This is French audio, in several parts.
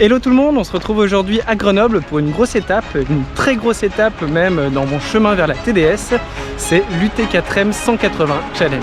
Hello tout le monde, on se retrouve aujourd'hui à Grenoble pour une grosse étape, une très grosse étape même dans mon chemin vers la TDS, c'est l'UT4M 180 Challenge.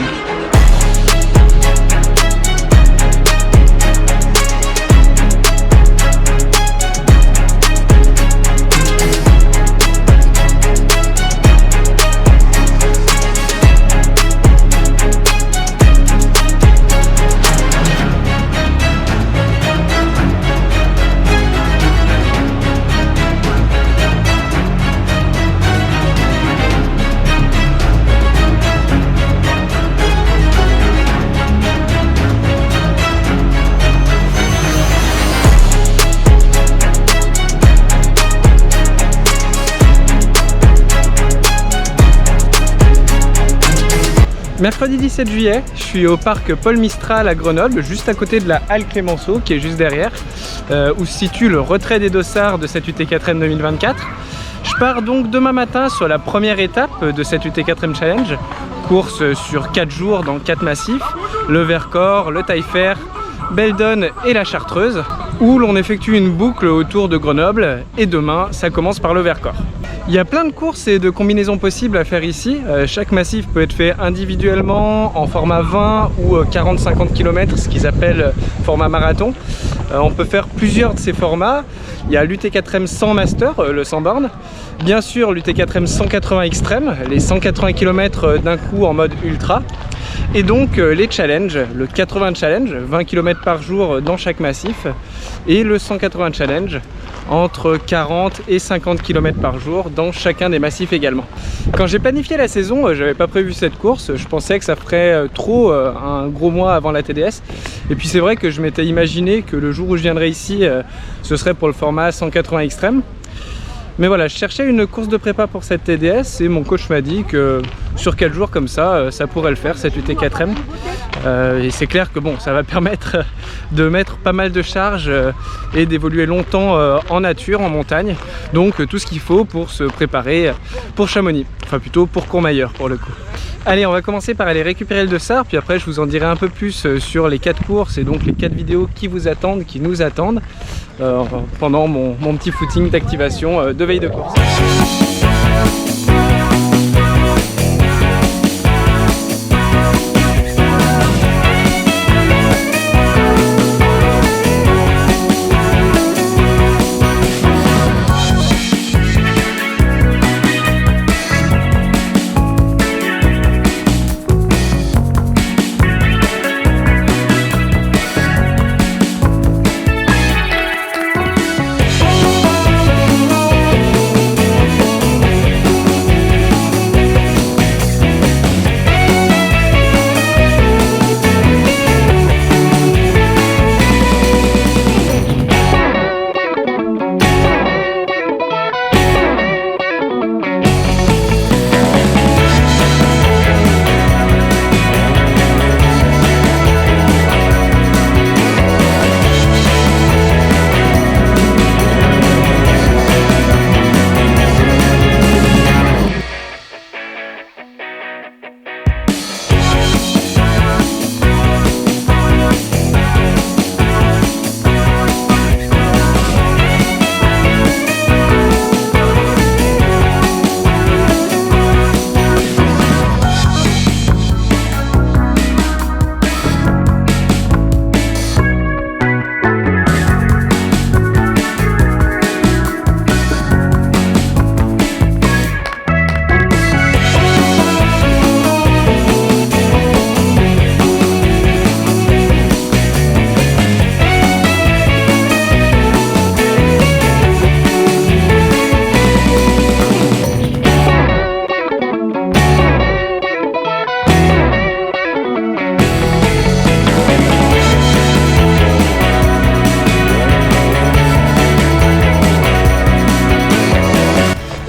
Mercredi 17 juillet, je suis au parc Paul Mistral à Grenoble, juste à côté de la halle Clémenceau qui est juste derrière, où se situe le retrait des dossards de cette UT4M 2024. Je pars donc demain matin sur la première étape de cette UT4M Challenge, course sur 4 jours dans 4 massifs, le Vercors, le Taillefer, Beldon et la Chartreuse, où l'on effectue une boucle autour de Grenoble et demain ça commence par le Vercors. Il y a plein de courses et de combinaisons possibles à faire ici. Chaque massif peut être fait individuellement en format 20 ou 40-50 km, ce qu'ils appellent format marathon. On peut faire plusieurs de ces formats. Il y a l'UT4M 100 Master, le 100 bornes. Bien sûr l'UT4M 180 Extrême, les 180 km d'un coup en mode ultra. Et donc les challenges, le 80 challenge, 20 km par jour dans chaque massif, et le 180 challenge, entre 40 et 50 km par jour dans chacun des massifs également. Quand j'ai planifié la saison, j'avais pas prévu cette course, je pensais que ça ferait trop un gros mois avant la TDS. Et puis c'est vrai que je m'étais imaginé que le jour où je viendrais ici, ce serait pour le format 180 extrême. Mais voilà, je cherchais une course de prépa pour cette TDS et mon coach m'a dit que sur 4 jours comme ça pourrait le faire, cette UT4M. Et c'est clair que bon, ça va permettre de mettre pas mal de charges et d'évoluer longtemps en nature, en montagne. Donc tout ce qu'il faut pour se préparer pour Chamonix, enfin plutôt pour Courmayeur pour le coup. Allez, on va commencer par aller récupérer le dossard, puis après je vous en dirai un peu plus sur les 4 courses et donc les 4 vidéos qui vous attendent, qui nous attendent pendant mon petit footing d'activation de veille de course.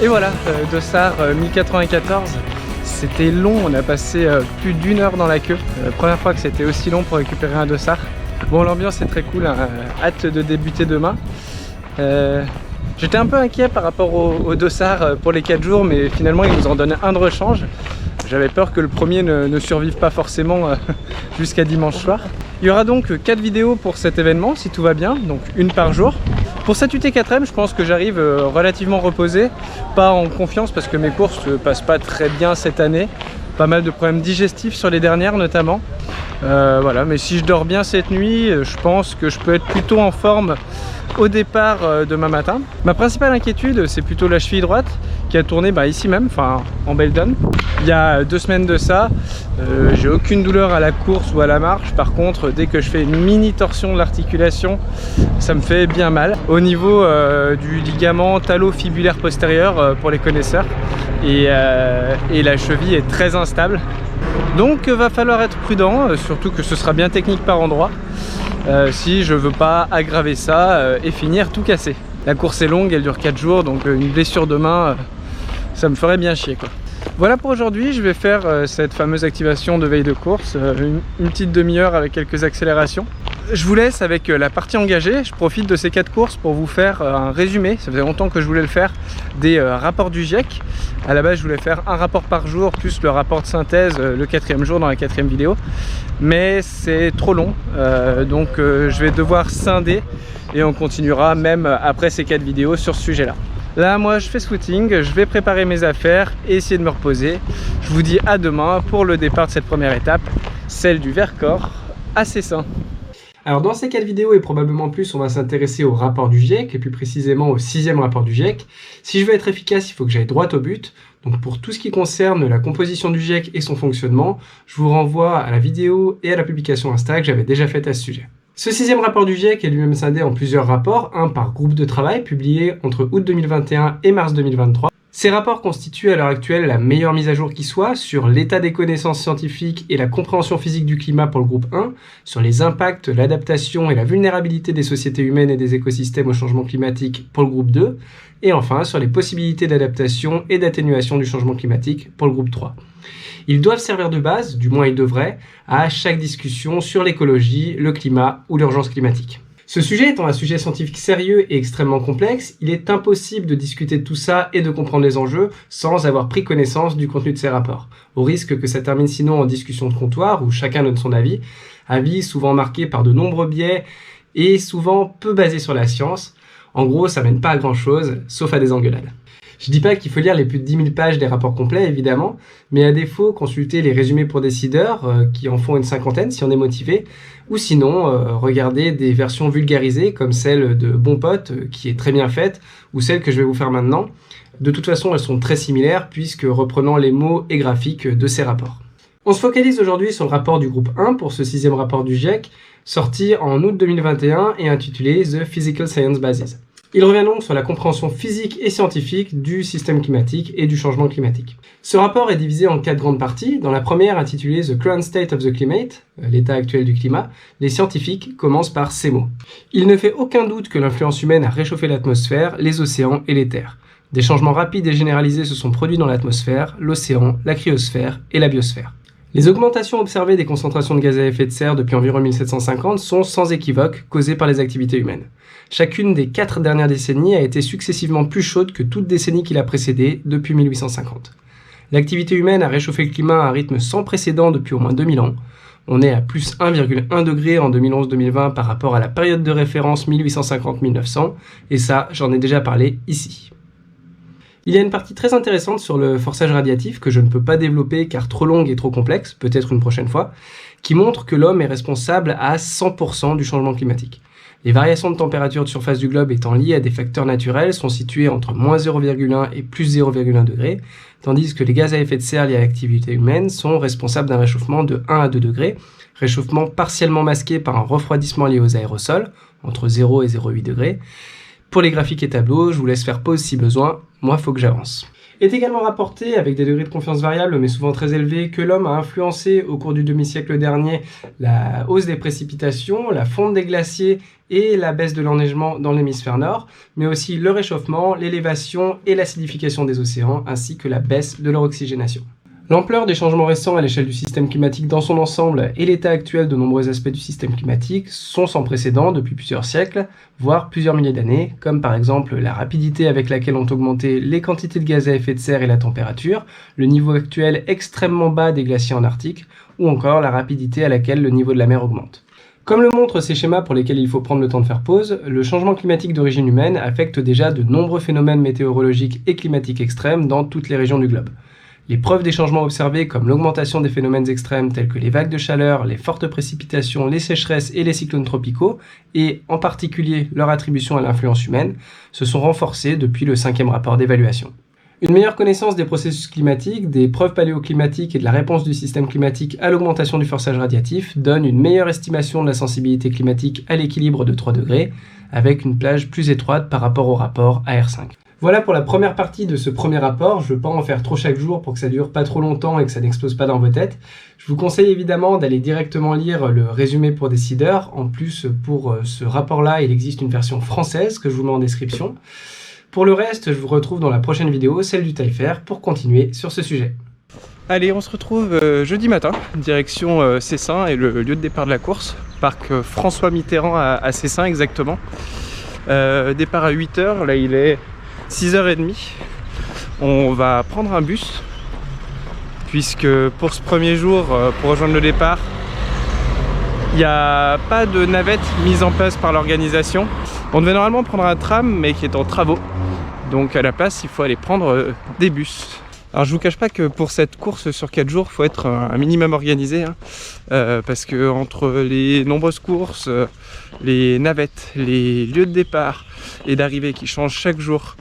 Et voilà, dossard 1094, c'était long, on a passé plus d'1 heure dans la queue. Première fois que c'était aussi long pour récupérer un dossard. Bon, l'ambiance est très cool, hein. Hâte de débuter demain. J'étais un peu inquiet par rapport au dossard pour les 4 jours, mais finalement ils nous en donnent un de rechange. J'avais peur que le premier ne survive pas forcément jusqu'à dimanche soir. Il y aura donc 4 vidéos pour cet événement si tout va bien, donc une par jour. Pour cette UT4M, je pense que j'arrive relativement reposé, pas en confiance parce que mes courses ne passent pas très bien cette année. Pas mal de problèmes digestifs sur les dernières notamment. Voilà, mais si je dors bien cette nuit, je pense que je peux être plutôt en forme au départ demain matin. Ma principale inquiétude, c'est plutôt la cheville droite qui a tourné ici même, enfin en Beldon. Il y a 2 semaines de ça, j'ai aucune douleur à la course ou à la marche. Par contre, dès que je fais une mini torsion de l'articulation, ça me fait bien mal. Au niveau du ligament talo-fibulaire postérieur pour les connaisseurs. Et la cheville est très instable. Donc va falloir être prudent, surtout que ce sera bien technique par endroit. Si je veux pas aggraver ça et finir tout cassé. La course est longue, elle dure 4 jours, donc une blessure de main, ça me ferait bien chier quoi. Voilà pour aujourd'hui, je vais faire cette fameuse activation de veille de course, une petite demi-heure avec quelques accélérations. Je vous laisse avec la partie engagée. Je profite de ces 4 courses pour vous faire un résumé, ça faisait longtemps que je voulais le faire, des rapports du GIEC. À la base je voulais faire un rapport par jour plus le rapport de synthèse le 4e jour dans la 4e vidéo, mais c'est trop long, donc je vais devoir scinder et on continuera même après ces 4 vidéos sur ce sujet là. Là moi je fais ce footing, je vais préparer mes affaires et essayer de me reposer. Je vous dis à demain pour le départ de cette première étape, celle du Vercors à Cessin. Alors dans ces 4 vidéos et probablement plus, on va s'intéresser au rapport du GIEC et plus précisément au 6e rapport du GIEC. Si je veux être efficace, il faut que j'aille droit au but. Donc pour tout ce qui concerne la composition du GIEC et son fonctionnement, je vous renvoie à la vidéo et à la publication Insta que j'avais déjà faite à ce sujet. Ce 6e rapport du GIEC est lui-même scindé en plusieurs rapports, un par groupe de travail publié entre août 2021 et mars 2023. Ces rapports constituent à l'heure actuelle la meilleure mise à jour qui soit sur l'état des connaissances scientifiques et la compréhension physique du climat pour le groupe 1, sur les impacts, l'adaptation et la vulnérabilité des sociétés humaines et des écosystèmes au changement climatique pour le groupe 2, et enfin sur les possibilités d'adaptation et d'atténuation du changement climatique pour le groupe 3. Ils doivent servir de base, du moins ils devraient, à chaque discussion sur l'écologie, le climat ou l'urgence climatique. Ce sujet étant un sujet scientifique sérieux et extrêmement complexe, il est impossible de discuter de tout ça et de comprendre les enjeux sans avoir pris connaissance du contenu de ces rapports, au risque que ça termine sinon en discussion de comptoir où chacun donne son avis souvent marqué par de nombreux biais et souvent peu basés sur la science. En gros, ça mène pas à grand chose, sauf à des engueulades. Je dis pas qu'il faut lire les plus de 10 000 pages des rapports complets, évidemment, mais à défaut, consulter les résumés pour décideurs, qui en font une 50aine si on est motivé, ou sinon, regarder des versions vulgarisées, comme celle de Bon Pote, qui est très bien faite, ou celle que je vais vous faire maintenant. De toute façon, elles sont très similaires, puisque reprenant les mots et graphiques de ces rapports. On se focalise aujourd'hui sur le rapport du groupe 1 pour ce 6e rapport du GIEC, sorti en août 2021 et intitulé The Physical Science Basis. Il revient donc sur la compréhension physique et scientifique du système climatique et du changement climatique. Ce rapport est divisé en 4 grandes parties. Dans la première, intitulée The Current State of the Climate, l'état actuel du climat, les scientifiques commencent par ces mots. Il ne fait aucun doute que l'influence humaine a réchauffé l'atmosphère, les océans et les terres. Des changements rapides et généralisés se sont produits dans l'atmosphère, l'océan, la cryosphère et la biosphère. Les augmentations observées des concentrations de gaz à effet de serre depuis environ 1750 sont sans équivoque causées par les activités humaines. Chacune des 4 dernières décennies a été successivement plus chaude que toute décennie qui l'a précédée depuis 1850. L'activité humaine a réchauffé le climat à un rythme sans précédent depuis au moins 2000 ans. On est à plus 1,1 degré en 2011-2020 par rapport à la période de référence 1850-1900, et ça, j'en ai déjà parlé ici. Il y a une partie très intéressante sur le forçage radiatif que je ne peux pas développer car trop longue et trop complexe, peut-être une prochaine fois, qui montre que l'homme est responsable à 100% du changement climatique. Les variations de température de surface du globe étant liées à des facteurs naturels sont situées entre moins 0,1 et plus 0,1 degré, tandis que les gaz à effet de serre liés à l'activité humaine sont responsables d'un réchauffement de 1 à 2 degrés, réchauffement partiellement masqué par un refroidissement lié aux aérosols, entre 0 et 0,8 degrés. Pour les graphiques et tableaux, je vous laisse faire pause si besoin, moi faut que j'avance. Est également rapporté, avec des degrés de confiance variables mais souvent très élevés, que l'homme a influencé au cours du demi-siècle dernier la hausse des précipitations, la fonte des glaciers et la baisse de l'enneigement dans l'hémisphère nord, mais aussi le réchauffement, l'élévation et l'acidification des océans, ainsi que la baisse de leur oxygénation. L'ampleur des changements récents à l'échelle du système climatique dans son ensemble et l'état actuel de nombreux aspects du système climatique sont sans précédent depuis plusieurs siècles, voire plusieurs milliers d'années, comme par exemple la rapidité avec laquelle ont augmenté les quantités de gaz à effet de serre et la température, le niveau actuel extrêmement bas des glaciers en Arctique, ou encore la rapidité à laquelle le niveau de la mer augmente. Comme le montrent ces schémas pour lesquels il faut prendre le temps de faire pause, le changement climatique d'origine humaine affecte déjà de nombreux phénomènes météorologiques et climatiques extrêmes dans toutes les régions du globe. Les preuves des changements observés comme l'augmentation des phénomènes extrêmes tels que les vagues de chaleur, les fortes précipitations, les sécheresses et les cyclones tropicaux, et en particulier leur attribution à l'influence humaine, se sont renforcées depuis le 5e rapport d'évaluation. Une meilleure connaissance des processus climatiques, des preuves paléoclimatiques et de la réponse du système climatique à l'augmentation du forçage radiatif donne une meilleure estimation de la sensibilité climatique à l'équilibre de 3 degrés, avec une plage plus étroite par rapport au rapport AR5. Voilà pour la première partie de ce premier rapport. Je ne veux pas en faire trop chaque jour pour que ça dure pas trop longtemps et que ça n'explose pas dans vos têtes. Je vous conseille évidemment d'aller directement lire le résumé pour décideurs. En plus, pour ce rapport-là, il existe une version française que je vous mets en description. Pour le reste, je vous retrouve dans la prochaine vidéo, celle du Taillefer, pour continuer sur ce sujet. Allez, on se retrouve jeudi matin, direction Cessin et le lieu de départ de la course, parc François Mitterrand à Cessin exactement. Départ à 8 h, là il est 6h30. On va prendre un bus, puisque pour ce premier jour, pour rejoindre le départ, il n'y a pas de navette mise en place par l'organisation. On devait normalement prendre un tram, mais qui est en travaux. Donc à la place, il faut aller prendre des bus. Alors je vous cache pas que pour cette course sur 4 jours, il faut être un minimum organisé, hein, parce que entre les nombreuses courses, les navettes, les lieux de départ et d'arrivée qui changent chaque jour,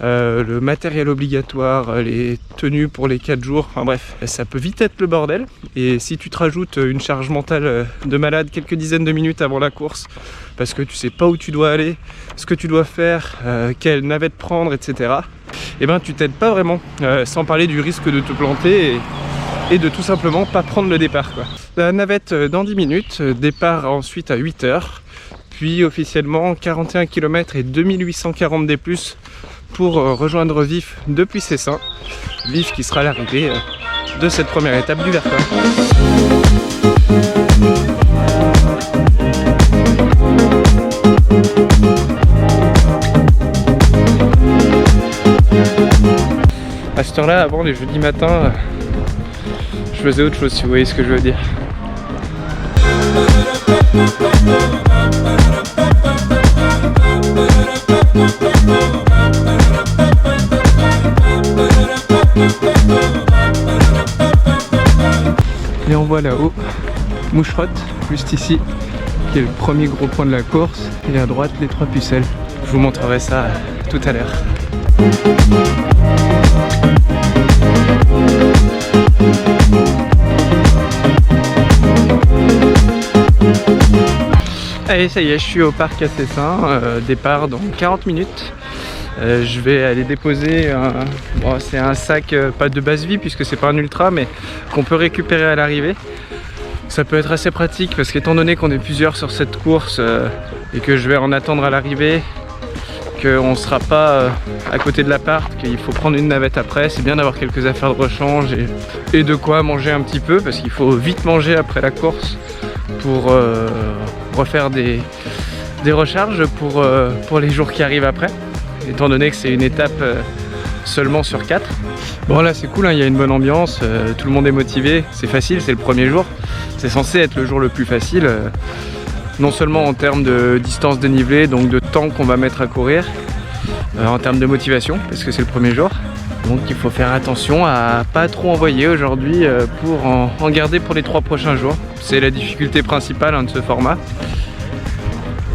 le matériel obligatoire, les tenues pour les 4 jours, enfin bref, ça peut vite être le bordel. Et si tu te rajoutes une charge mentale de malade quelques dizaines de minutes avant la course, parce que tu sais pas où tu dois aller, ce que tu dois faire, quelle navette prendre, etc., et ben tu t'aides pas vraiment, sans parler du risque de te planter et de tout simplement pas prendre le départ, quoi. La navette dans 10 minutes, départ ensuite à 8 h, puis officiellement 41 km et 2840 D+, pour rejoindre Vif depuis Cessin. Vif qui sera l'arrivée de cette première étape du Vercors. À cette heure-là, avant les jeudis matins, je faisais autre chose, si vous voyez ce que je veux dire. Et on voit là-haut Moucherotte, juste ici, qui est le premier gros point de la course, et à droite les 3 pucelles. Je vous montrerai ça tout à l'heure. Allez, ça y est, je suis au parc à Cessin, départ dans 40 minutes. Je vais aller déposer c'est un sac, pas de base vie puisque c'est pas un ultra, mais qu'on peut récupérer à l'arrivée. Ça peut être assez pratique parce qu'étant donné qu'on est plusieurs sur cette course et que je vais en attendre à l'arrivée, qu'on ne sera pas à côté de l'appart, qu'il faut prendre une navette après, c'est bien d'avoir quelques affaires de rechange et de quoi manger un petit peu, parce qu'il faut vite manger après la course pour refaire des recharges pour les jours qui arrivent après, étant donné que c'est une étape seulement sur 4. Bon là c'est cool, hein, il y a une bonne ambiance, tout le monde est motivé, c'est facile, c'est le premier jour, c'est censé être le jour le plus facile. Non seulement en termes de distance dénivelée, donc de temps qu'on va mettre à courir, en termes de motivation, parce que c'est le premier jour. Donc il faut faire attention à pas trop envoyer aujourd'hui pour en garder pour les 3 prochains jours. C'est la difficulté principale de ce format.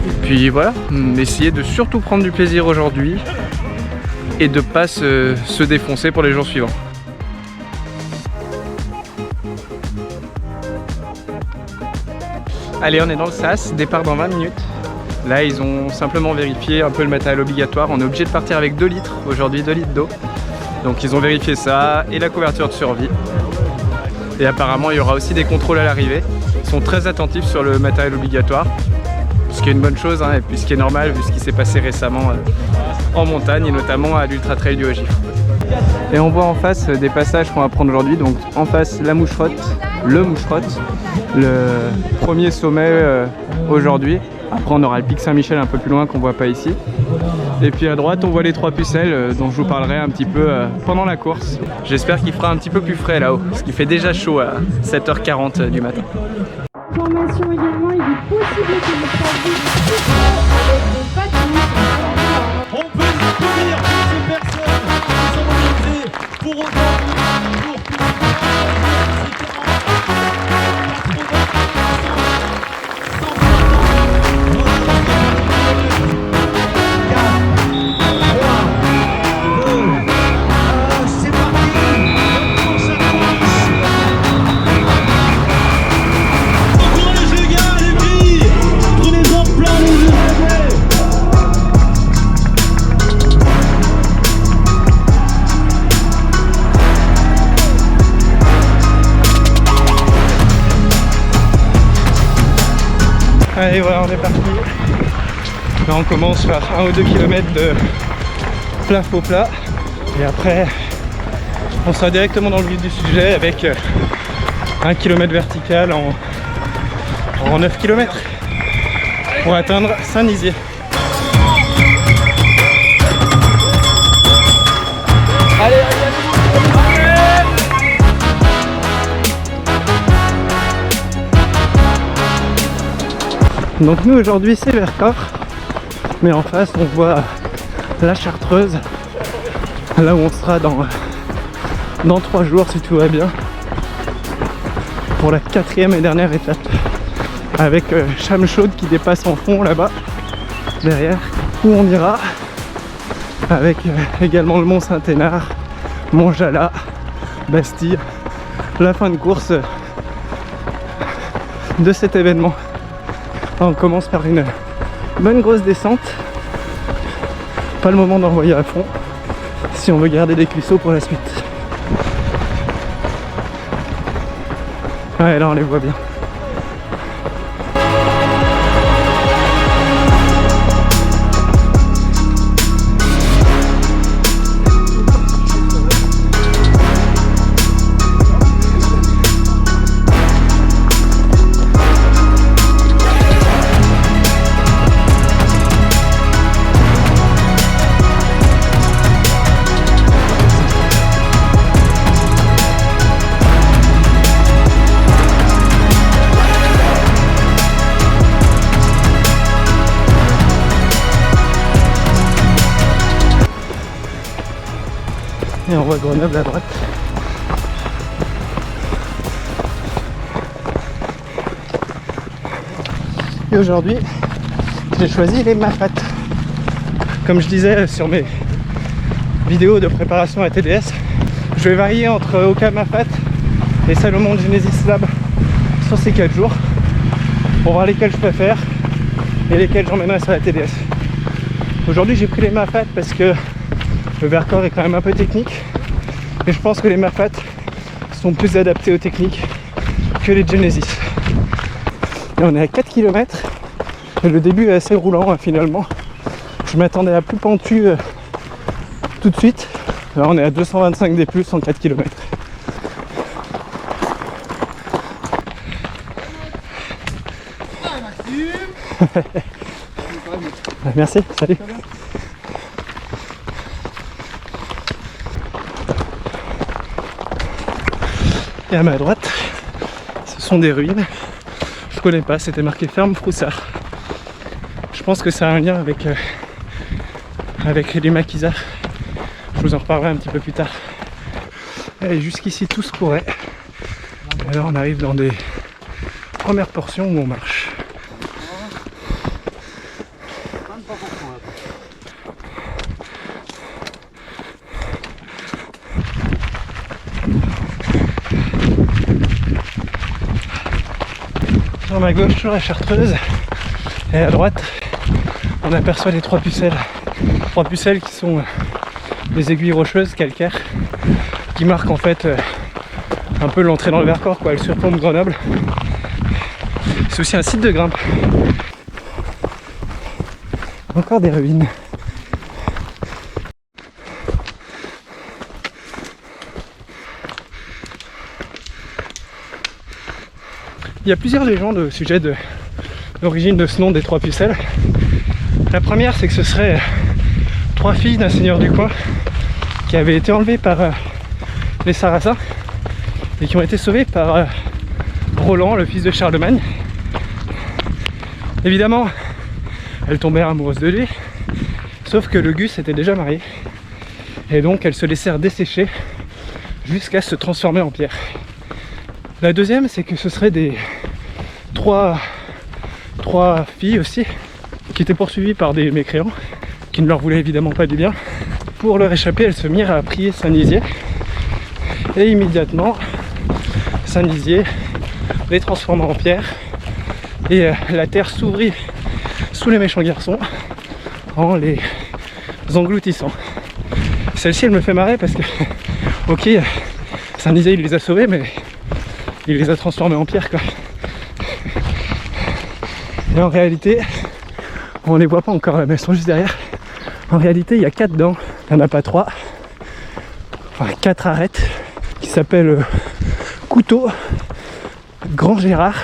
Et puis voilà, essayer de surtout prendre du plaisir aujourd'hui et de pas se défoncer pour les jours suivants. Allez, on est dans le SAS, départ dans 20 minutes. Là, ils ont simplement vérifié un peu le matériel obligatoire. On est obligé de partir avec 2 litres, aujourd'hui 2 litres d'eau. Donc ils ont vérifié ça et la couverture de survie. Et apparemment, il y aura aussi des contrôles à l'arrivée. Ils sont très attentifs sur le matériel obligatoire, ce qui est une bonne chose, hein, et puis ce qui est normal vu ce qui s'est passé récemment en montagne et notamment à l'Ultra Trail du Haut-Gifre. Et on voit en face des passages qu'on va prendre aujourd'hui. Donc en face, la Moucherotte, le Moucherotte, le premier sommet aujourd'hui. Après on aura le pic Saint-Michel un peu plus loin qu'on voit pas ici. Et puis à droite on voit les 3 pucelles dont je vous parlerai un petit peu pendant la course. J'espère qu'il fera un petit peu plus frais là-haut, parce qu'il fait déjà chaud à 7h40 du matin. information également, il est possible que vous fassiez des avec des patins. On peut soutenir ces personnes qui sont mobilisées pour aujourd'hui, pour que Allez voilà, on est parti. Là on commence par 1 ou 2 km de plat faux plat. Et après on sera directement dans le vif du sujet avec 1 km vertical en 9 km pour atteindre Saint-Nizier. Allez, donc nous aujourd'hui c'est Vercors, mais en face on voit la Chartreuse, là où on sera dans 3 jours si tout va bien, pour la 4e et dernière étape, avec Chamechaude qui dépasse en fond là-bas, derrière, où on ira, avec également le Mont Saint-Hénard, Montjala, Bastille, la fin de course de cet événement. On commence par une bonne grosse descente, pas le moment d'envoyer à fond si on veut garder des cuisseaux pour la suite. Ouais, là on les voit bien. Et on voit Grenoble à droite. Et aujourd'hui, j'ai choisi les Mafat. Comme je disais sur mes vidéos de préparation à TDS, je vais varier entre Oka Mafat et Salomon Genesis Lab sur ces 4 jours pour voir lesquels je préfère et lesquels j'emmènerai sur la TDS. Aujourd'hui j'ai pris les Mafat parce que le Vercors est quand même un peu technique et je pense que les Mafat sont plus adaptés aux techniques que les Genesis. Et on est à 4 km et le début est assez roulant finalement. Je m'attendais à plus pentu tout de suite. Là on est à 225 D+ en 4 km. Merci, salut. Et à ma droite, ce sont des ruines. Je connais pas, c'était marqué Ferme Froussard. Je pense que ça a un lien avec les maquisards. Je vous en reparlerai un petit peu plus tard. Allez, jusqu'ici tout se courait. Alors on arrive dans des premières portions où on marche. Sur ma gauche, sur la Chartreuse, et à droite, on aperçoit les 3 pucelles. 3 pucelles qui sont des aiguilles rocheuses calcaires qui marquent en fait un peu l'entrée dans le Vercors, quoi. Elles surplombent Grenoble. C'est aussi un site de grimpe. Encore des ruines. Il y a plusieurs légendes au sujet de l'origine de ce nom des 3 pucelles. La première, c'est que ce serait 3 filles d'un seigneur du coin qui avaient été enlevées par les Sarrasins et qui ont été sauvées par Roland, le fils de Charlemagne, Évidemment, elle tombait amoureuse de lui, sauf que le Gus était déjà marié. Et donc elles se laissèrent dessécher jusqu'à se transformer en pierre. La deuxième, c'est que ce serait des trois filles aussi, qui étaient poursuivies par des mécréants, qui ne leur voulaient évidemment pas du bien. Pour leur échapper, elles se mirent à prier Saint-Nizier. Et immédiatement, Saint-Nizier les transforma en pierre. Et la terre s'ouvrit sous les méchants garçons en les engloutissant. Celle-ci, elle me fait marrer parce que, ok, Saint-Nizier il les a sauvés, mais il les a transformés en pierre, quoi. Et en réalité, on les voit pas encore là, mais elles sont juste derrière. En réalité, il y a 4 dents, il n'y en a pas 3. Enfin, 4 arêtes qui s'appellent Couteau, Grand Gérard,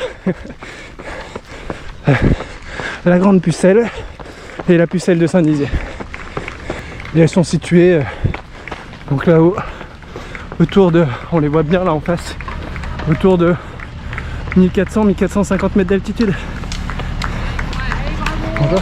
la Grande Pucelle et la Pucelle de Saint-Nizier. Et elles sont situées donc là-haut, autour de, on les voit bien là en face, autour de 1400-1450 mètres d'altitude. Bonjour.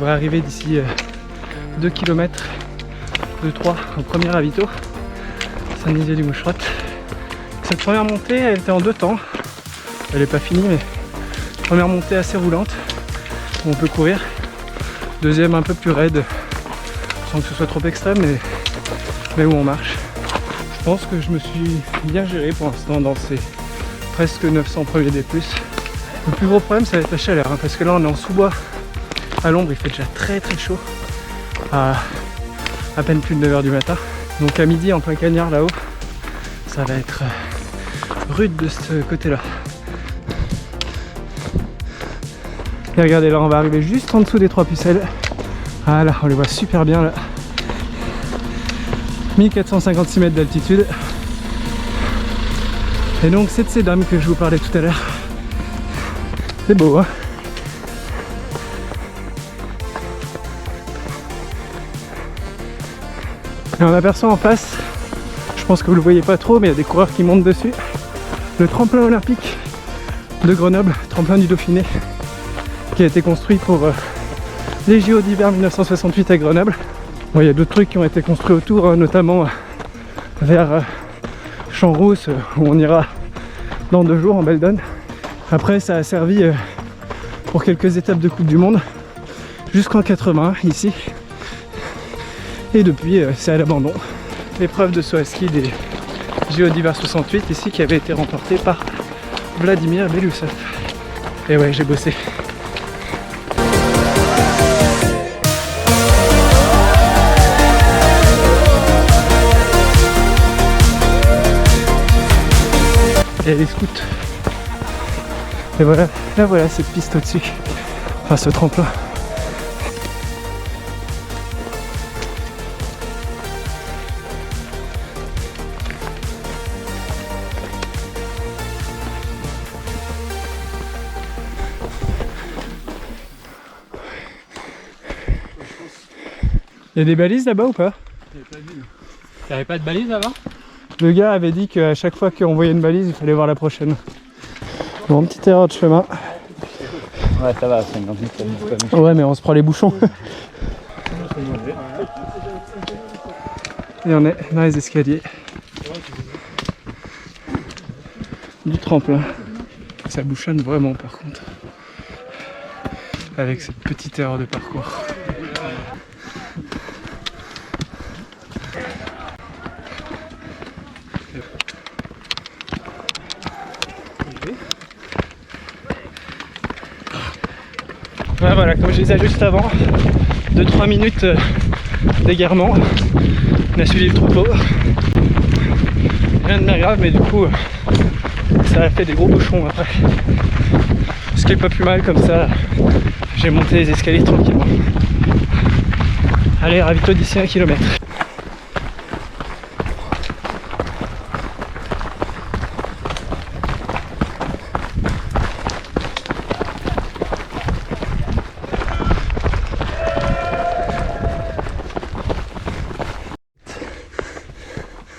Arriver d'ici 2 km de 3 au premier ravito, Saint-Nizier du Moucherotte. Cette première montée, elle était en 2 temps. Elle n'est pas finie, mais première montée assez roulante où on peut courir. Deuxième un peu plus raide, sans que ce soit trop extrême, mais où on marche. Je pense que je me suis bien géré pour l'instant dans ces presque 900 premiers D+. Le plus gros problème, ça va être la chaleur, hein, parce que là on est en sous-bois. À l'ombre, il fait déjà très très chaud à peine plus de 9h du matin. Donc à midi en plein cagnard là-haut, ça va être rude de ce côté-là. Et regardez, là on va arriver juste en dessous des 3 pucelles. Voilà, on les voit super bien là. 1456 mètres d'altitude. Et donc c'est de ces dames que je vous parlais tout à l'heure. C'est beau, hein? Et on aperçoit en face, je pense que vous le voyez pas trop, mais il y a des coureurs qui montent dessus, le tremplin olympique de Grenoble, tremplin du Dauphiné, qui a été construit pour les JO d'hiver 1968 à Grenoble. Bon, il y a d'autres trucs qui ont été construits autour, hein, notamment vers Champs-Rousse, où on ira dans 2 jours en Beldon. Après, ça a servi pour quelques étapes de Coupe du Monde, jusqu'en 80 ici. Et depuis, c'est à l'abandon. L'épreuve de saut à ski des JO d'hiver 68 ici, qui avait été remportée par Vladimir Belousov. Et ouais, j'ai bossé. Et les scouts. Et voilà, là voilà cette piste au-dessus. Enfin ce tremplin. Il y a des balises là-bas ou pas? Il n'y avait pas de balise là-bas? Le gars avait dit qu'à chaque fois qu'on voyait une balise, il fallait voir la prochaine. Bon, petite erreur de chemin. Ouais, ça va, 50 minutes. Ouais, mais on se prend les bouchons. Et on est dans les escaliers du tremplin. Ça bouchonne vraiment par contre. Avec cette petite erreur de parcours. Ouais, voilà, comme je disais juste avant, 2-3 minutes d'égarement. On a suivi le troupeau. Rien de bien grave, mais du coup, ça a fait des gros bouchons après. Ce qui est pas plus mal, comme ça, j'ai monté les escaliers tranquillement. Allez, ravito d'ici 1 km.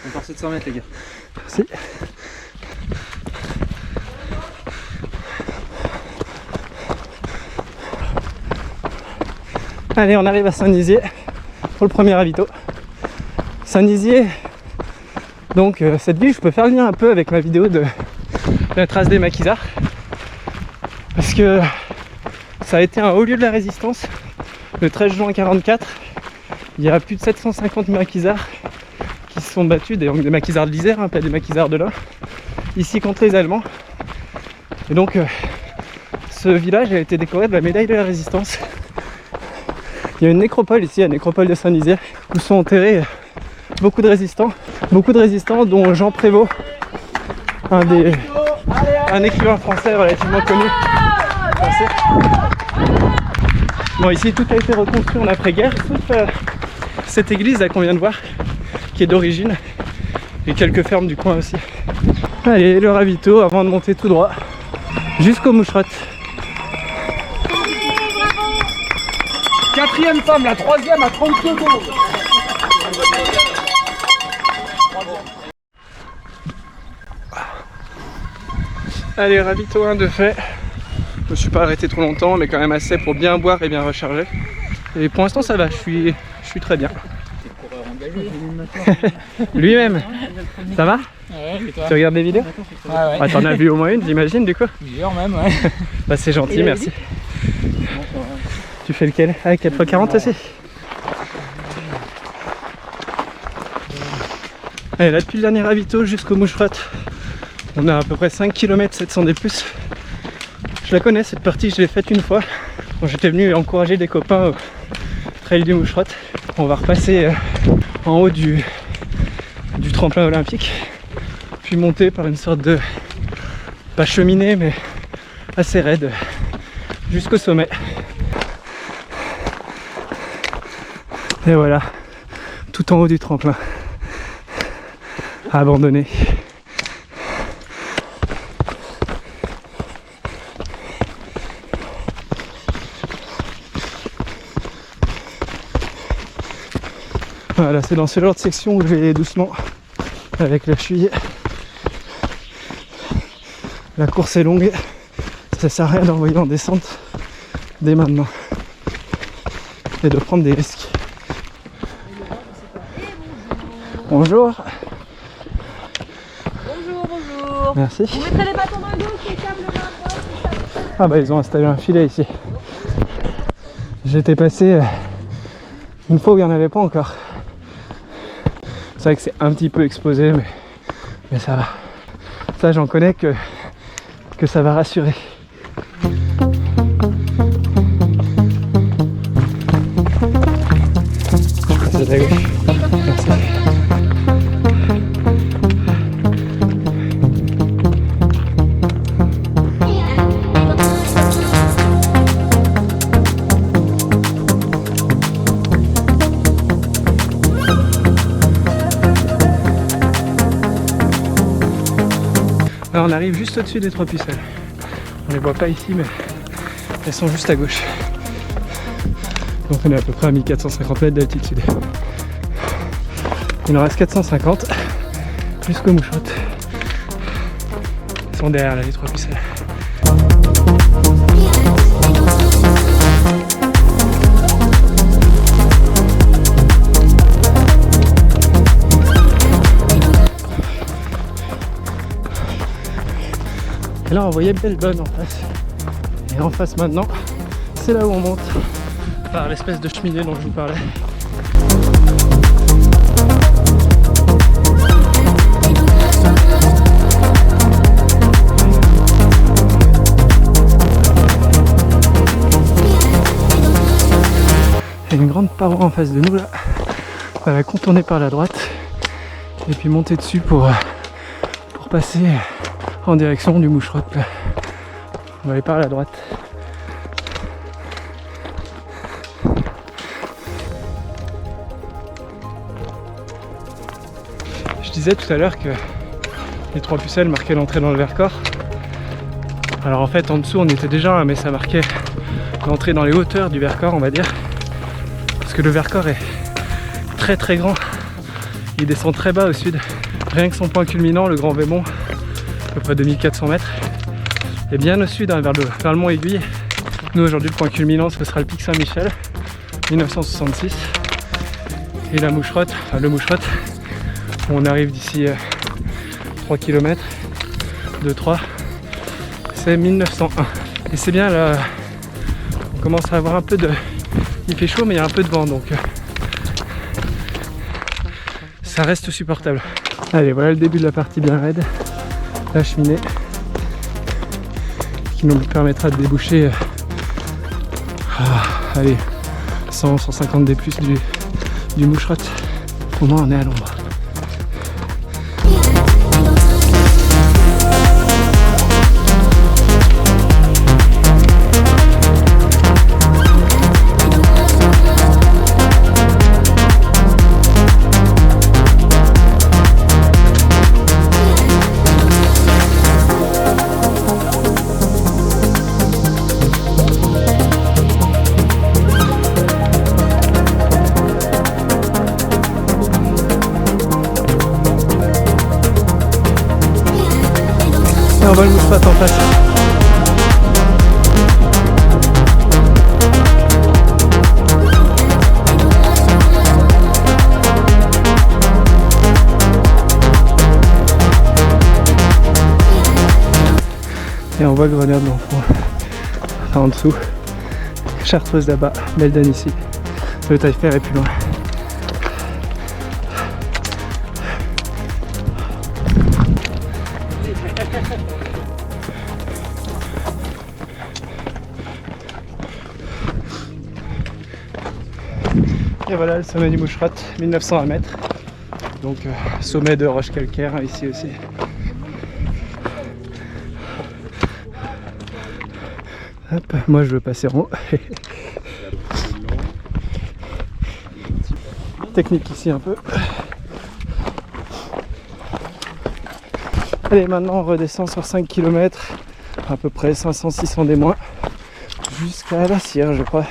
Encore 700 mètres les gars. Merci. Allez, on arrive à Saint-Nizier pour le premier ravito. Saint-Nizier, donc cette ville, je peux faire le lien un peu avec ma vidéo de la trace des maquisards. Parce que ça a été un haut lieu de la résistance. Le 13 juin 1944, il y a plus de 750 maquisards qui se sont battus, des maquisards de l'Isère, hein, pas des maquisards de l'Ain, ici contre les Allemands. Et donc ce village a été décoré de la médaille de la résistance. Il y a une nécropole ici, la nécropole de Saint-Nizier, où sont enterrés beaucoup de résistants dont Jean Prévost, un écrivain français relativement connu. Bon, ici tout a été reconstruit en après-guerre, sauf cette église là qu'on vient de voir, qui est d'origine, et quelques fermes du coin aussi. Allez, le ravito avant de monter tout droit jusqu'aux moucherottes. 4e femme, la 3e à 30 secondes. Allez, ravito 1 de fait. Je me suis pas arrêté trop longtemps, mais quand même assez pour bien boire et bien recharger. Et pour l'instant ça va, je suis très bien. Lui-même. Ça va? Ouais, et toi? Tu regardes des vidéos? Ouais. Ah, t'en as vu au moins une, j'imagine, du coup? Plusieurs même, ouais. Bah c'est gentil, merci. Tu fais lequel? Ah, 4x40 aussi? Allez, là depuis le dernier ravito jusqu'aux moucherottes, on a à peu près 5 km 700 des plus. Je la connais cette partie, je l'ai faite une fois quand j'étais venu encourager des copains au trail du Moucherotte. On va repasser en haut du tremplin olympique, puis monter par une sorte de, pas cheminée mais assez raide, jusqu'au sommet. Et voilà, tout en haut du tremplin, abandonné. Voilà, c'est dans ce genre de section où je vais doucement avec la cheville. La course est longue, ça sert à rien d'envoyer en descente dès maintenant et de prendre des risques. Bonjour. Bonjour. Merci. Vous mettrez les bâtons dans le dos, les câbles dans le dos. Ah bah ils ont installé un filet ici. J'étais passé une fois où il n'y en avait pas encore. C'est vrai que c'est un petit peu exposé, mais ça va. Ça j'en connais que ça va rassurer. C'est à gauche. Merci. Là, on arrive juste au-dessus des 3 pucelles. On les voit pas ici, mais elles sont juste à gauche. Donc on est à peu près à 1450 mètres d'altitude. Il en reste 450 jusqu'aux moucherottes. Ils sont derrière là, les 3 pucelles. Et là on voyait Bellebonne en face. Et en face maintenant, c'est là où on monte par l'espèce de cheminée dont je vous parlais. y a une grande paroi en face de nous là. On va la contourner par la droite et puis monter dessus pour passer en direction du Moucherotte là. On va aller par la droite. Je disais tout à l'heure que les 3 pucelles marquaient l'entrée dans le Vercors. Alors en fait en dessous on était déjà, mais ça marquait l'entrée dans les hauteurs du Vercors, on va dire. Parce que le Vercors est très très grand. Il descend très bas au sud. Rien que son point culminant, le Grand Vémont, à peu près 2400 mètres, est bien au sud, hein, vers le mont Aiguille. Nous aujourd'hui le point culminant ce sera le pic Saint-Michel, 1966. Et la Moucherotte, enfin le Moucherotte, où on arrive d'ici 3 km, 2-3, c'est 1901. Et c'est bien là, on commence à avoir un peu de... Il fait chaud mais il y a un peu de vent donc ça reste supportable. Allez, voilà le début de la partie bien raide, la cheminée, qui nous permettra de déboucher allez, 100-150 des plus du Moucherotte. Au moins on est à l'ombre. On voit le Moucherotte en face. Et on voit Grenoble en fond, enfin, en dessous. Chartreuse là-bas, Melden ici. Le Taillefer est plus loin. Et voilà le sommet du Moucherotte, 1901 mètres. Donc sommet de roche calcaire hein, ici aussi. Hop, moi je veux passer en haut. Technique ici un peu. Allez, maintenant on redescend sur 5 km, à peu près 500-600 des moins, jusqu'à la Cire je crois,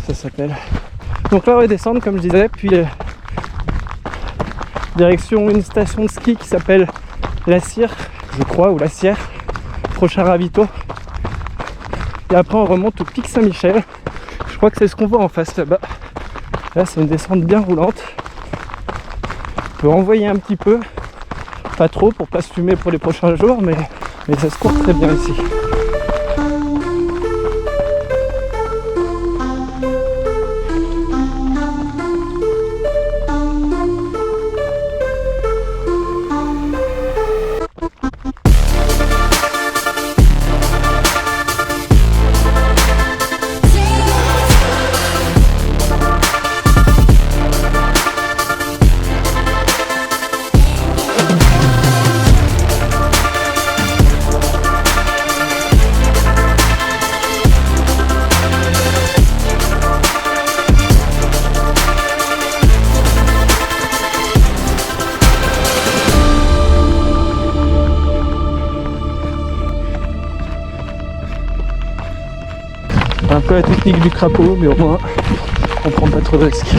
ça s'appelle. Donc là redescendre comme je disais, puis direction une station de ski qui s'appelle la Cire, je crois, ou la Cire, prochain ravito. Et après on remonte au pic Saint-Michel, je crois que c'est ce qu'on voit en face là-bas. Là c'est une descente bien roulante, on peut envoyer un petit peu, pas trop pour pas se fumer pour les prochains jours, mais ça se court très bien ici. Un peu la technique du crapaud, mais au moins on prend pas trop de risques.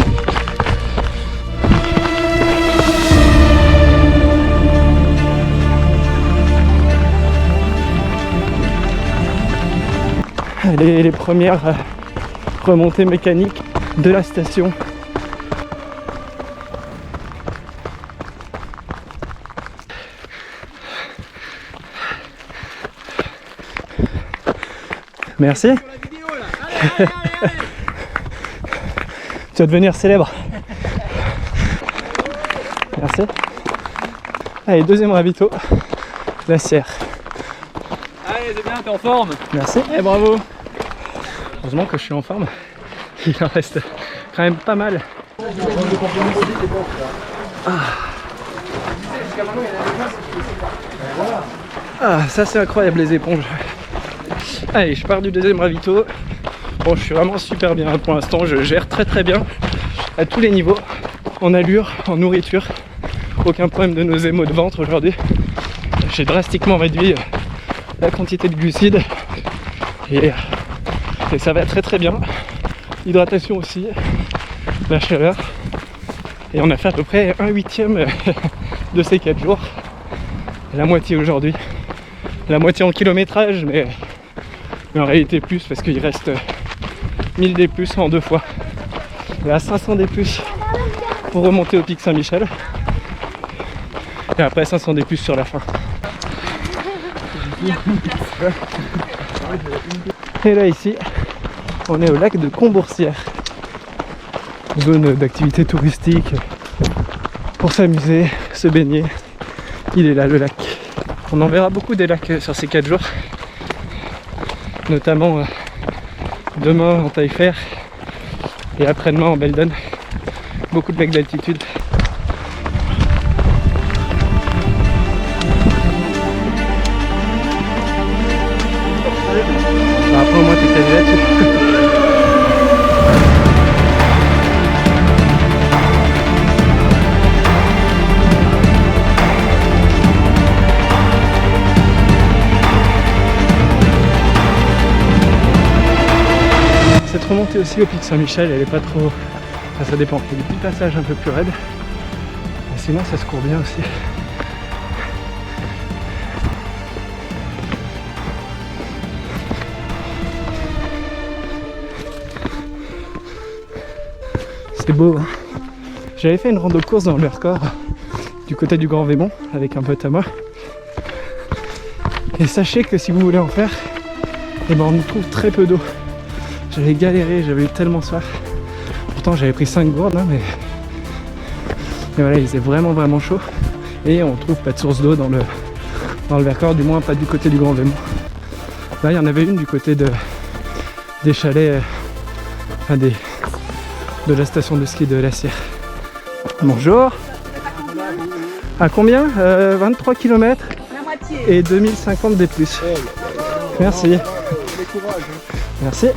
Allez, les premières remontées mécaniques de la station. Merci. Tu vas devenir célèbre. Merci. Allez, deuxième ravito, la Cire. Allez, c'est bien, t'es en forme. Merci. Eh, bravo. Heureusement que je suis en forme. Il en reste quand même pas mal. Ah, ça c'est incroyable les éponges. Allez, je pars du deuxième ravito. Bon, je suis vraiment super bien pour l'instant, je gère très bien à tous les niveaux, en allure, en nourriture. Aucun problème de nausée, maux de ventre aujourd'hui. J'ai drastiquement réduit la quantité de glucides et ça va très bien. L'hydratation aussi, la chaleur. Et on a fait à peu près 1/8 de ces 4 jours. La moitié aujourd'hui. La moitié en kilométrage, mais en réalité plus parce qu'il reste 1000 D+ en 2 fois. Et à 500 D+ pour remonter au pic Saint-Michel. Et après 500 D+ sur la fin. Et là ici, on est au lac de Combourcière. Zone d'activité touristique pour s'amuser, se baigner. Il est là le lac. On en verra beaucoup des lacs sur ces 4 jours. Notamment demain en Taillefer et après-demain en Belledonne. Beaucoup de lacs d'altitude. Après au moins t'es quasi là-dessus. Cette remontée aussi au pic Saint-Michel, elle est pas trop... Enfin, ça dépend, il y a des petits passages un peu plus raides. Mais sinon ça se court bien aussi. C'est beau, hein. J'avais fait une rando course dans le Vercors du côté du Grand Vémont avec un pote à moi. Et sachez que si vous voulez en faire, eh ben on y trouve très peu d'eau. J'avais galéré, j'avais eu tellement soif. Pourtant j'avais pris 5 gourdes, hein, mais voilà, il faisait vraiment chaud. Et on trouve pas de source d'eau dans le Vercors, du moins pas du côté du Grand Vémont. Là il y en avait une du côté des chalets, enfin de la station de ski de La Cire. Bonjour. À combien 23 km et 2050 D+. Merci. Merci.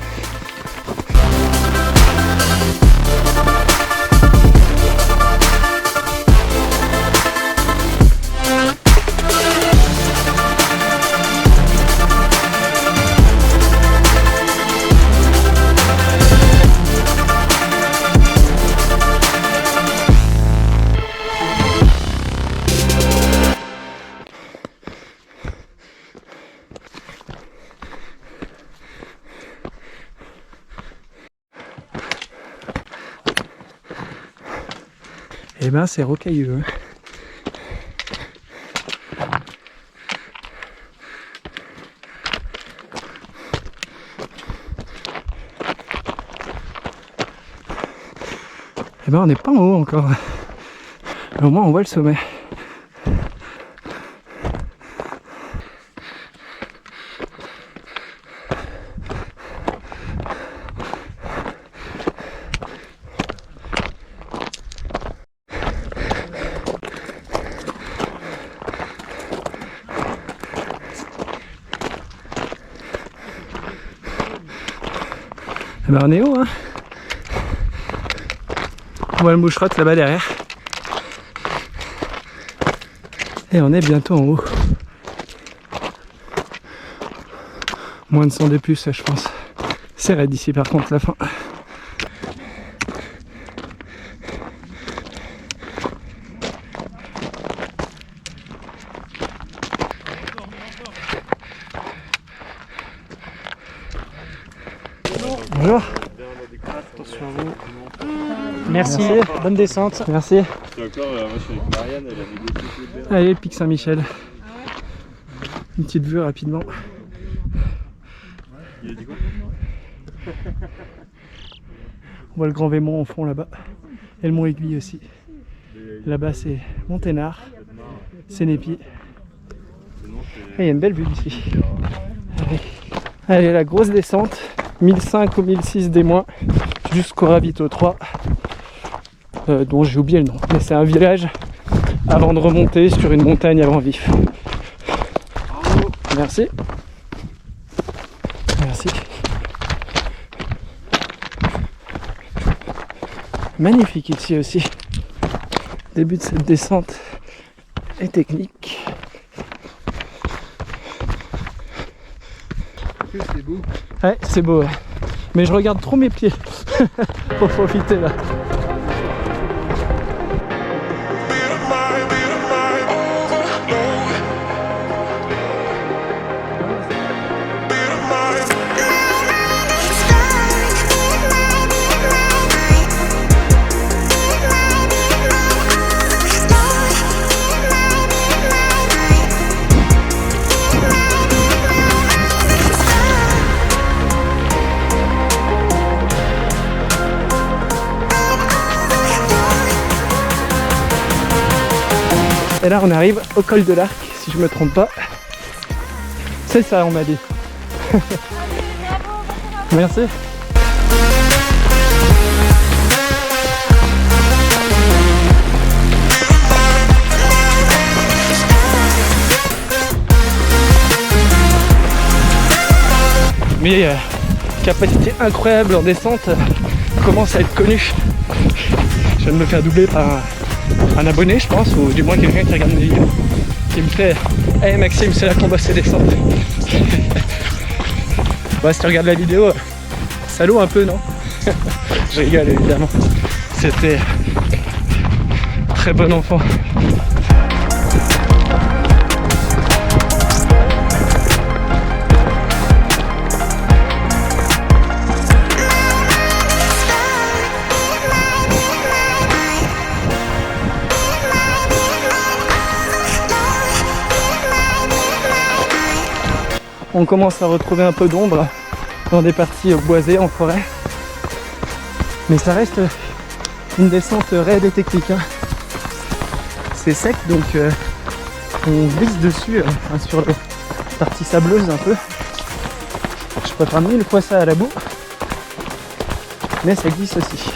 Eh ben c'est rocailleux. Eh ben on n'est pas en haut encore. Mais au moins on voit le sommet. Eh ben on est haut, hein. On voit le moucherotte là-bas derrière. Et on est bientôt en haut. Moins de 100 D+, je pense. C'est raide ici par contre la fin. Bonjour. Attention à vous. Merci. Bonne descente. Merci. Moi je suis avec Marianne, elle avait des Allez, le pic Saint-Michel. Une petite vue rapidement. Il a dit quoi? On voit le Grand Vémont au fond là-bas. Et le Mont Aiguille aussi. Là-bas c'est Monténard, Sénépi. Et il y a une belle vue d'ici. Allez, la grosse descente. 1005 ou 1006 des moins. jusqu'au ravito 3, dont j'ai oublié le nom. Mais c'est un village avant de remonter sur une montagne à vent vif. Merci. Merci. Magnifique ici aussi. Début de cette descente est technique. C'est beau. Ouais, c'est beau. Ouais. Mais je regarde trop mes pieds. Faut profiter là. Et là on arrive au col de l'Arc, si je me trompe pas. C'est ça on m'a dit. Merci. Mais capacité incroyable en descente, commence à être connu. Je viens de me faire doubler par un abonné je pense, ou du moins quelqu'un qui regarde mes vidéos, qui me fait « Hey Maxime, c'est là qu'on bosse ces descentes !» Bah si tu regardes la vidéo, salaud un peu non? Je rigole évidemment, c'était très bon enfant. On commence à retrouver un peu d'ombre dans des parties boisées en forêt. Mais ça reste une descente raide et technique. Hein. C'est sec donc on glisse dessus sur les parties sableuses un peu. Je préfère 1000 fois ça à la boue. Mais ça glisse aussi.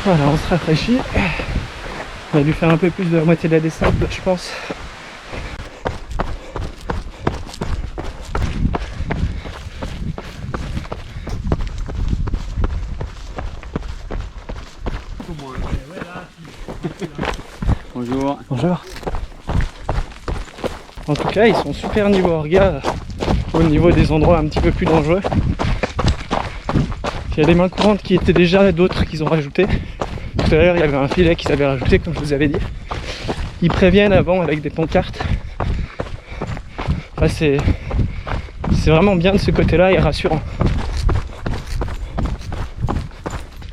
Voilà, on se rafraîchit. On a dû faire un peu plus de la moitié de la descente, je pense. Bonjour. Bonjour. En tout cas, ils sont super niveau orga au niveau des endroits un petit peu plus dangereux. Il y a des mains courantes qui étaient déjà, d'autres qu'ils ont rajouté. Tout à l'heure, il y avait un filet qu'ils avaient rajouté, comme je vous avais dit. Ils préviennent avant avec des pancartes. Enfin, c'est vraiment bien de ce côté-là et rassurant.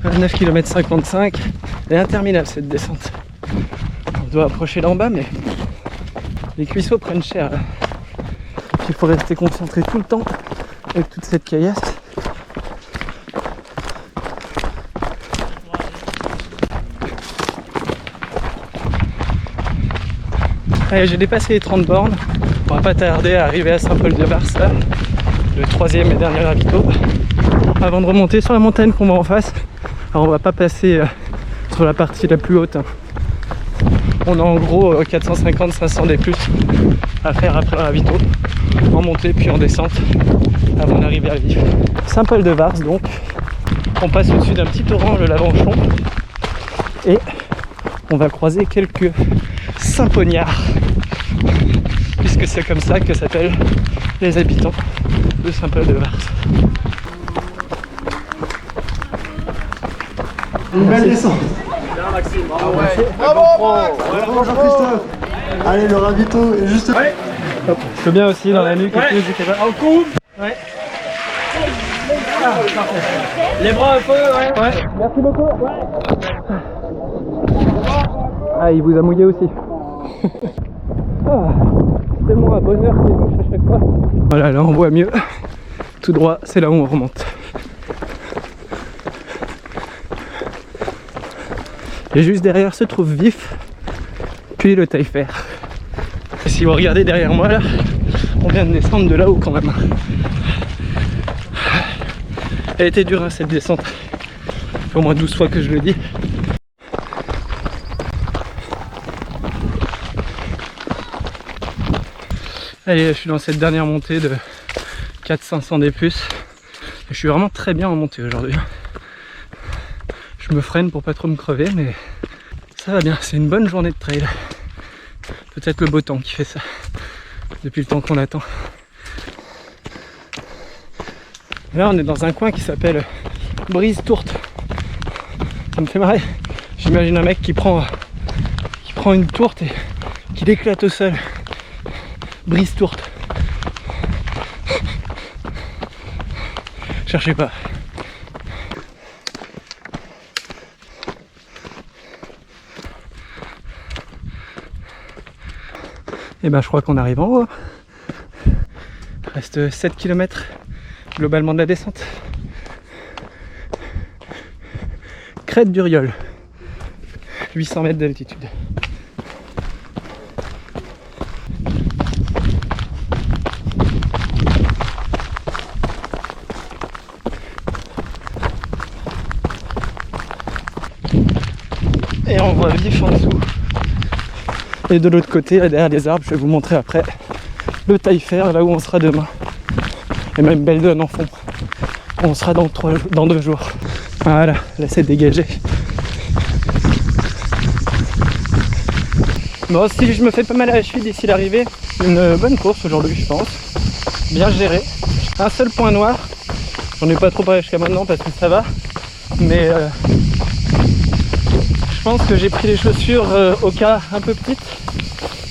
9 km 55, elle est interminable cette descente. On doit approcher d'en bas, mais les cuisseaux prennent cher. Il faut rester concentré tout le temps avec toute cette caillasse. Allez, j'ai dépassé les 30 bornes, on va pas tarder à arriver à Saint-Paul-de-Vars, le troisième et dernier ravito, avant de remonter sur la montagne qu'on voit en face. Alors on va pas passer sur la partie la plus haute, on a en gros 450-500 des plus à faire après le ravito, en montée puis en descente, avant d'arriver à Vif. Saint-Paul-de-Vars donc, on passe au-dessus d'un petit torrent, le Lavenchon, et on va croiser quelques Saint-Pognards. puisque c'est comme ça que s'appellent les habitants de Saint-Paul-de-Vars. Une belle descente. Bravo Jean-Christophe. Allez, le ravito est juste... Hop, je peux bien aussi dans la nuque et tout, etc. En coupe. Ouais. Ah, parfait. Les bras un peu, ouais. Ouais. Merci beaucoup. Ouais. Ah, il vous a mouillé aussi. Ah, c'est tellement un bonheur qu'il bouche à chaque fois. Voilà, là on voit mieux. Tout droit, c'est là où on remonte. Et juste derrière se trouve Vif, puis le Taillefer. Et si vous regardez derrière moi là, on vient de descendre de là-haut quand même. Elle était dure hein, cette descente. Ça fait au moins 12 fois que je le dis. Allez, je suis dans cette dernière montée de 400-500 D+. Je suis vraiment très bien en montée aujourd'hui. Je me freine pour pas trop me crever, mais ça va bien. C'est une bonne journée de trail. Peut-être le beau temps qui fait ça, depuis le temps qu'on attend. Là, on est dans un coin qui s'appelle Brise Tourte. Ça me fait marrer. J'imagine un mec qui prend une tourte et qui l'éclate au sol. Brise Tourte. Cherchez pas. Et ben je crois qu'on arrive en haut. Il reste 7 km globalement de la descente. Crête d'Uriol. 800 mètres d'altitude. Et on voit Vif en dessous. Et de l'autre côté, là, derrière les arbres, je vais vous montrer après le Taillefer, là où on sera demain. Et même Beldon en fond. On sera dans 2 jours. Voilà, là c'est dégagé. Bon, si je me fais pas mal à la cheville d'ici l'arrivée, une bonne course aujourd'hui, je pense. Bien gérée. Un seul point noir. J'en ai pas trop parlé jusqu'à maintenant parce que ça va. Mais je pense que j'ai pris les chaussures au cas un peu petites.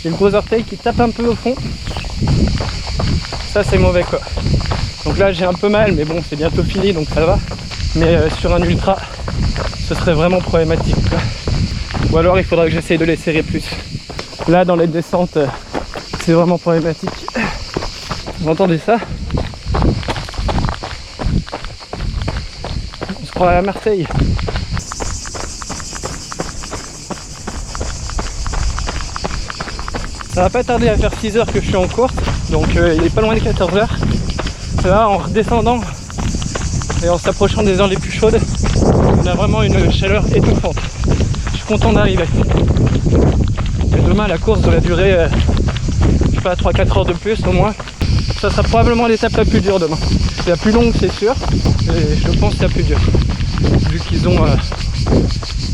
J'ai le gros orteil qui tape un peu au fond. Ça c'est mauvais quoi. Donc là j'ai un peu mal, mais bon c'est bientôt fini donc ça va. Mais sur un ultra, ce serait vraiment problématique quoi. Ou alors il faudra que j'essaye de les serrer plus. Là dans les descentes, c'est vraiment problématique. Vous entendez ça? On se croit à Marseille. Ça va pas tarder à faire 6 heures que je suis en course, donc il est pas loin de 14 heures. Là, en redescendant et en s'approchant des heures les plus chaudes, on a vraiment une chaleur étouffante. Je suis content d'arriver. Et demain, la course doit durer, je sais pas, 3-4 heures de plus au moins. Ça sera probablement l'étape la plus dure demain. C'est la plus longue, c'est sûr, et je pense que c'est la plus dure. Vu qu'ils ont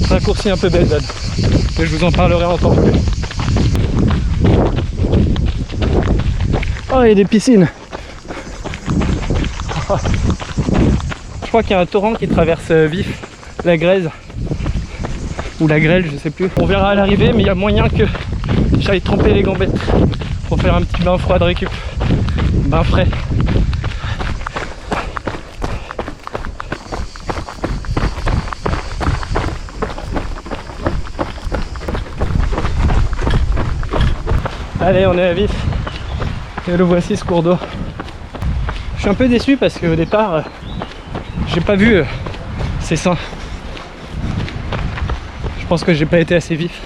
raccourci un peu Beldon. Et je vous en parlerai encore plus. Oh, il y a des piscines. Je crois qu'il y a un torrent qui traverse Vif, la Grèze. Ou la Grêle, je sais plus. On verra à l'arrivée, mais il y a moyen que j'aille tremper les gambettes pour faire un petit bain froid de récup. Bain frais. Allez, on est à Vif. Et le voici ce cours d'eau. Je suis un peu déçu parce qu'au départ, j'ai pas vu ses seins. Je pense que j'ai pas été assez vif.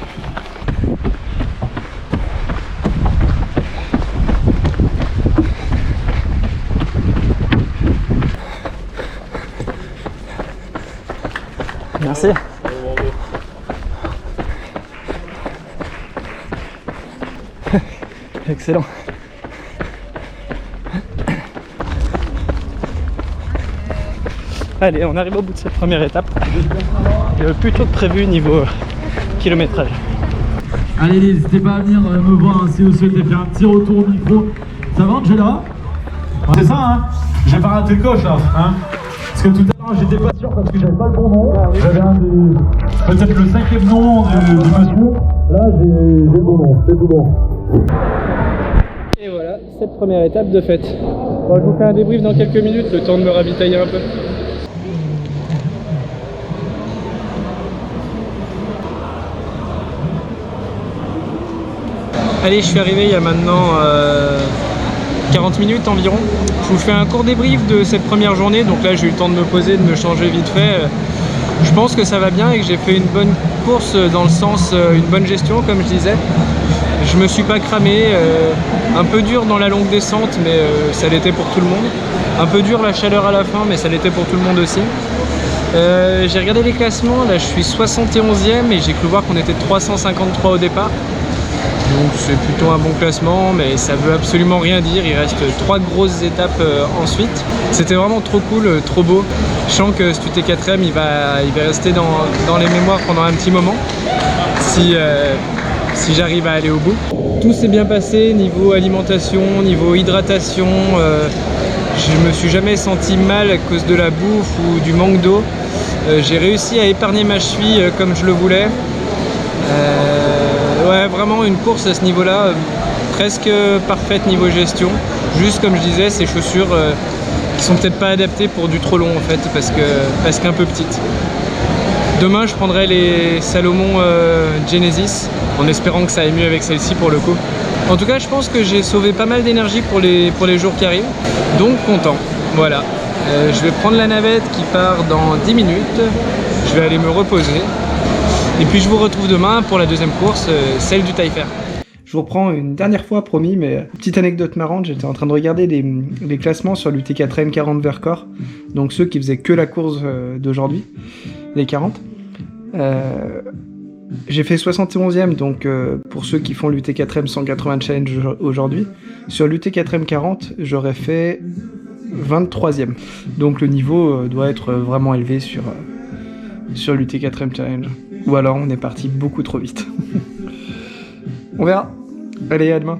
Merci. Excellent. Allez, on arrive au bout de cette première étape. Plus tôt que prévu niveau kilométrage. Allez, n'hésitez pas à venir me voir hein, si vous souhaitez faire un petit retour au micro. Ça va, Angela? C'est ça, hein? J'ai pas raté le coche là, hein? Parce que tout à l'heure, j'étais pas sûr parce que j'avais pas le bon nom. J'avais peut-être le 5e nom du monsieur. Là, j'ai le bon nom, c'est tout bon. Et voilà, cette première étape de faite. Bon, je vous fais un débrief dans quelques minutes, le temps de me ravitailler un peu. Allez, je suis arrivé il y a maintenant 40 minutes environ. Je vous fais un court débrief de cette première journée. Donc là, j'ai eu le temps de me poser, de me changer vite fait. Je pense que ça va bien et que j'ai fait une bonne course dans le sens, une bonne gestion, comme je disais. Je me suis pas cramé, un peu dur dans la longue descente, mais ça l'était pour tout le monde. Un peu dur la chaleur à la fin, mais ça l'était pour tout le monde aussi. J'ai regardé les classements, là je suis 71e et j'ai cru voir qu'on était 353 au départ. Donc c'est plutôt un bon classement, mais ça veut absolument rien dire. Il reste 3 grosses étapes ensuite. C'était vraiment trop cool, trop beau. Je sens que cet UT4M il va rester dans les mémoires pendant un petit moment. Si j'arrive à aller au bout. Tout s'est bien passé niveau alimentation, niveau hydratation. Je me suis jamais senti mal à cause de la bouffe ou du manque d'eau. J'ai réussi à épargner ma cheville comme je le voulais. Ouais, vraiment une course à ce niveau-là, presque parfaite niveau gestion. Juste comme je disais, ces chaussures qui sont peut-être pas adaptées pour du trop long en fait, parce qu'un peu petites. Demain, je prendrai les Salomon Genesis, en espérant que ça aille mieux avec celle-ci pour le coup. En tout cas, je pense que j'ai sauvé pas mal d'énergie pour les jours qui arrivent, donc content. Voilà, je vais prendre la navette qui part dans 10 minutes, je vais aller me reposer. Et puis je vous retrouve demain pour la deuxième course, celle du Taillefer. Je vous reprends une dernière fois, promis, mais petite anecdote marrante, j'étais en train de regarder les classements sur l'UT4M 40 Vercors, donc ceux qui faisaient que la course d'aujourd'hui, les 40. J'ai fait 71e, donc pour ceux qui font l'UT4M 180 Challenge aujourd'hui. Sur l'UT4M 40, j'aurais fait 23e. Donc le niveau doit être vraiment élevé sur l'UT4M Challenge. Ou alors on est parti beaucoup trop vite. On verra. Allez, à demain.